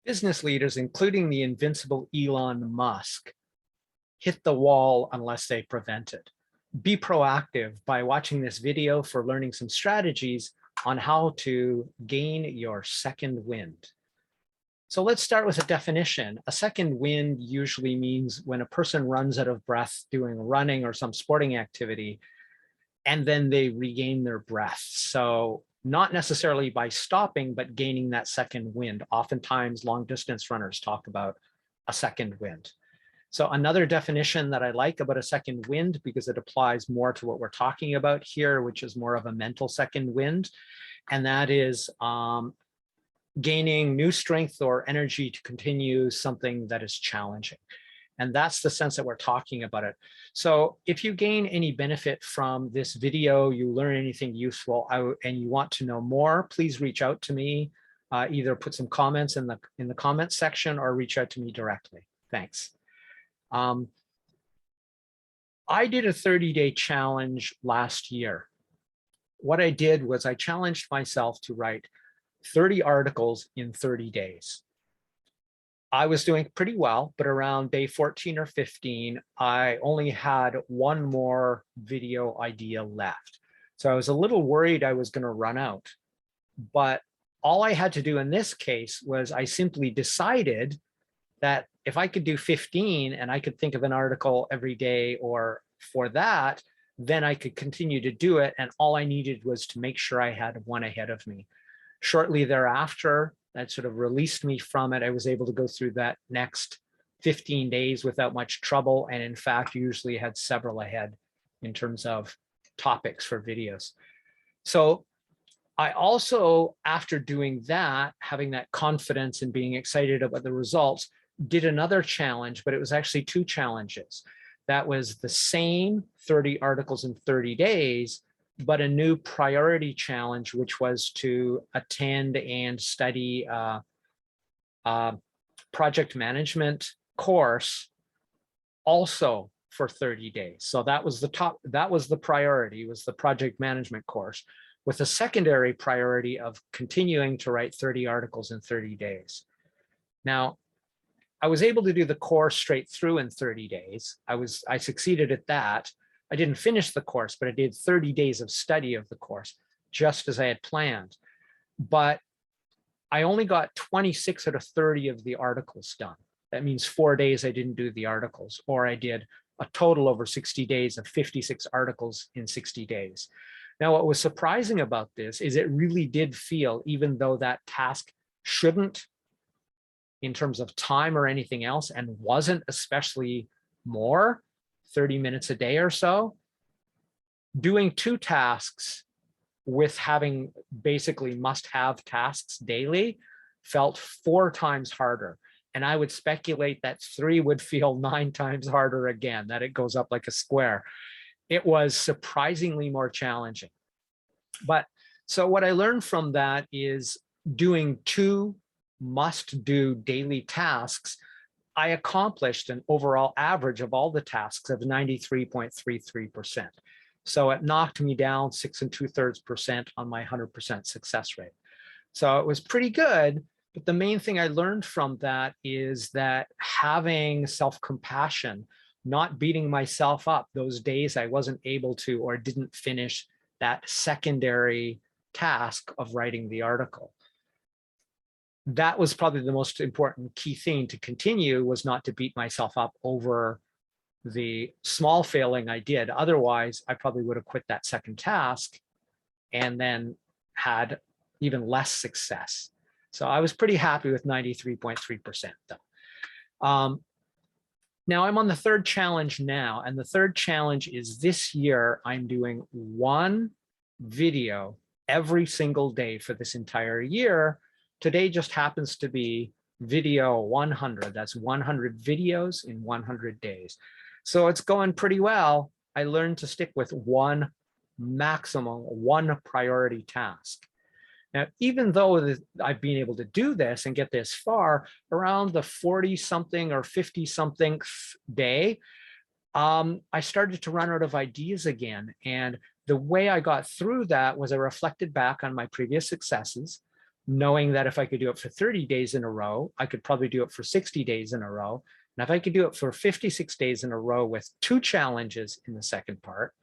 Business leaders, including the invincible Elon Musk, hit the wall unless they prevent it. Be proactive by watching this video for learning some strategies on how to gain your second wind. So let's start with a definition. A second wind usually means when a person runs out of breath doing running or some sporting activity, and then they regain their breath. So not necessarily by stopping, but gaining that second wind. Oftentimes, long distance runners talk about a second wind. So another definition that I like about a second wind, because it applies more to what we're talking about here, which is more of a mental second wind, and that is gaining new strength or energy to continue something that is challenging. And that's the sense that we're talking about it. So if you gain any benefit from this video, you learn anything useful, and you want to know more, please reach out to me. Either put some comments in the comments section or reach out to me directly. Thanks. I did a 30-day challenge last year. What I did was I challenged myself to write 30 articles in 30 days. I was doing pretty well, but around day 14 or 15, I only had one more video idea left. So I was a little worried I was going to run out. But all I had to do in this case was I simply decided that if I could do 15 and I could think of an article every day or for that, then I could continue to do it. And all I needed was to make sure I had one ahead of me. Shortly thereafter, that sort of released me from it. I was able to go through that next 15 days without much trouble. And in fact, usually had several ahead in terms of topics for videos. So I also, after doing that, having that confidence and being excited about the results, did another challenge, but it was actually two challenges. That was the same 30 articles in 30 days, but a new priority challenge, which was to attend and study a project management course also for 30 days. So that was the priority, was the project management course, with a secondary priority of continuing to write 30 articles in 30 days. Now, I was able to do the course straight through in 30 days. I succeeded at that. I didn't finish the course, but I did 30 days of study of the course, just as I had planned. But I only got 26 out of 30 of the articles done. That means 4 days I didn't do the articles, or I did a total over 60 days of 56 articles in 60 days. Now, what was surprising about this is it really did feel, even though that task shouldn't, in terms of time or anything else, and wasn't especially more, 30 minutes a day or so, doing two tasks with having basically must-have tasks daily felt 4 times harder. And I would speculate that 3 would feel 9 times harder again, that it goes up like a square. It was surprisingly more challenging. But so what I learned from that is doing 2 must-do daily tasks, I accomplished an overall average of all the tasks of 93.33%. So it knocked me down 6 2/3% on my 100% success rate. So it was pretty good. But the main thing I learned from that is that having self-compassion, not beating myself up those days I wasn't able to or didn't finish that secondary task of writing the article. That was probably the most important key thing to continue, was not to beat myself up over the small failing I did. Otherwise, I probably would have quit that second task and then had even less success. So I was pretty happy with 93.3% though. Now I'm on the 3rd challenge now, and the 3rd challenge is this year I'm doing 1 video every single day for this entire year. Today just happens to be video 100. That's 100 videos in 100 days. So it's going pretty well. I learned to stick with one priority task. Now, even though I've been able to do this and get this far, around the 40-something or 50-something day, I started to run out of ideas again. And the way I got through that was I reflected back on my previous successes. knowing that if I could do it for 30 days in a row, I could probably do it for 60 days in a row. And if I could do it for 56 days in a row with 2 challenges in the second part,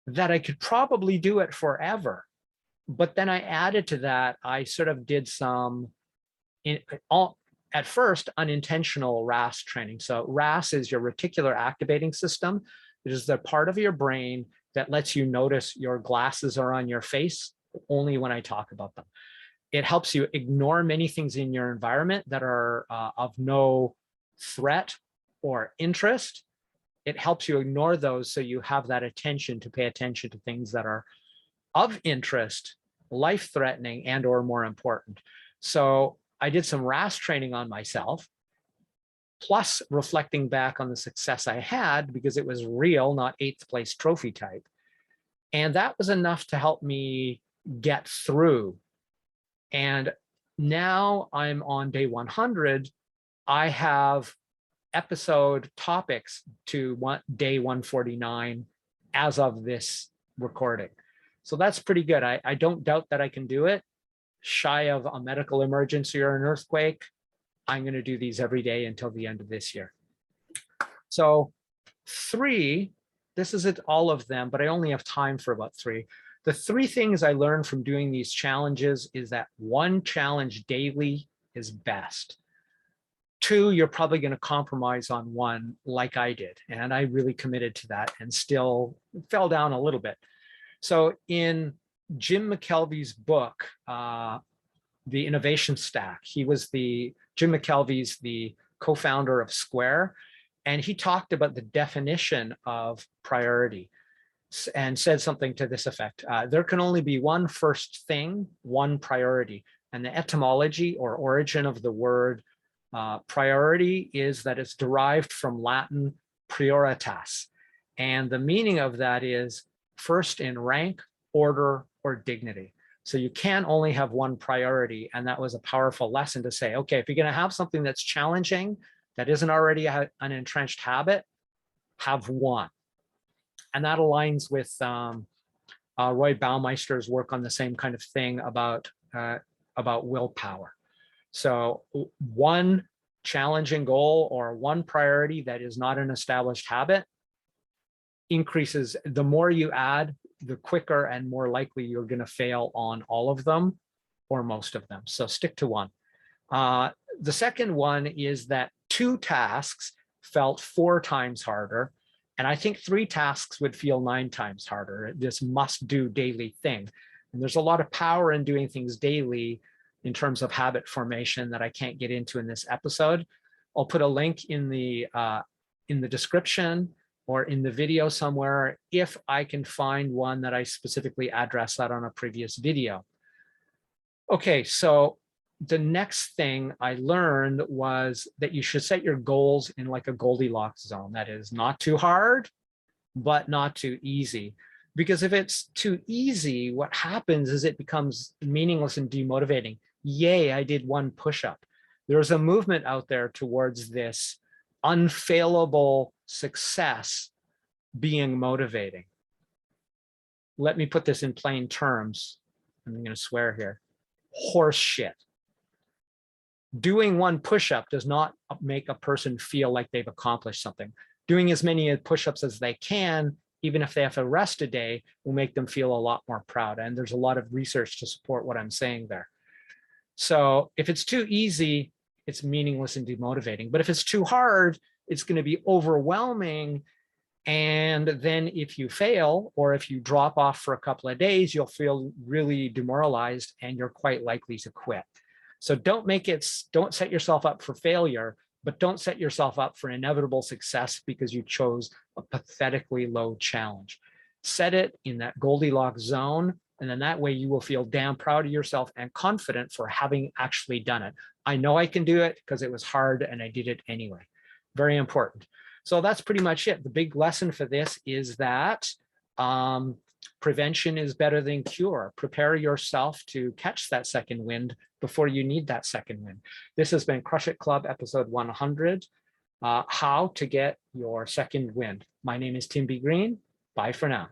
that I could probably do it forever. But then I added to that, I sort of did some, at first, unintentional RAS training. So RAS is your reticular activating system. It is the part of your brain that lets you notice your glasses are on your face only when I talk about them. It helps you ignore many things in your environment that are of no threat or interest. It helps you ignore those so you have that attention to pay attention to things that are of interest, life-threatening, and or more important. So I did some RAS training on myself, plus reflecting back on the success I had because it was real, not 8th place trophy type. And that was enough to help me get through. And now I'm on day 100. I have episode topics to day 149 as of this recording. So that's pretty good. I don't doubt that I can do it. Shy of a medical emergency or an earthquake, I'm going to do these every day until the end of this year. So 3, this isn't all of them, but I only have time for about 3. The 3 things I learned from doing these challenges is that 1 challenge daily is best. 2, you're probably going to compromise on 1 like I did. And I really committed to that and still fell down a little bit. So in Jim McKelvey's book, The Innovation Stack, Jim McKelvey's the co-founder of Square, and he talked about the definition of priority and said something to this effect. There can only be 1 first thing, 1 priority. And the etymology or origin of the word priority is that it's derived from Latin prioritas. And the meaning of that is first in rank, order, or dignity. So you can only have 1 priority. And that was a powerful lesson to say, okay, if you're going to have something that's challenging, that isn't already an entrenched habit, have 1. And that aligns with Roy Baumeister's work on the same kind of thing about willpower. So 1 challenging goal or 1 priority that is not an established habit increases. The more you add, the quicker and more likely you're going to fail on all of them or most of them. So stick to 1. The second one is that 2 tasks felt 4 times harder. And I think 3 tasks would feel 9 times harder, this must-do daily thing. And there's a lot of power in doing things daily in terms of habit formation that I can't get into in this episode. I'll put a link in the description or in the video somewhere if I can find one that I specifically address that on a previous video. Okay, so the next thing I learned was that you should set your goals in like a Goldilocks zone. That is not too hard, but not too easy. Because if it's too easy, what happens is it becomes meaningless and demotivating. Yay, I did 1 push-up. There's a movement out there towards this unfailable success being motivating. Let me put this in plain terms. I'm going to swear here. Horse shit. Doing 1 push-up does not make a person feel like they've accomplished something. Doing as many push-ups as they can, even if they have to rest a day, will make them feel a lot more proud. And there's a lot of research to support what I'm saying there. So if it's too easy, it's meaningless and demotivating. But if it's too hard, it's going to be overwhelming. And then if you fail, or if you drop off for a couple of days, you'll feel really demoralized and you're quite likely to quit. So don't set yourself up for failure, but don't set yourself up for inevitable success because you chose a pathetically low challenge. Set it in that Goldilocks zone, and then that way you will feel damn proud of yourself and confident for having actually done it. I know I can do it because it was hard and I did it anyway. Very important. So that's pretty much it. The big lesson for this is that prevention is better than cure. Prepare yourself to catch that second wind before you need that second wind. This has been Crush It Club episode 100, how to get your second wind. My name is Tim B. Green. Bye for now.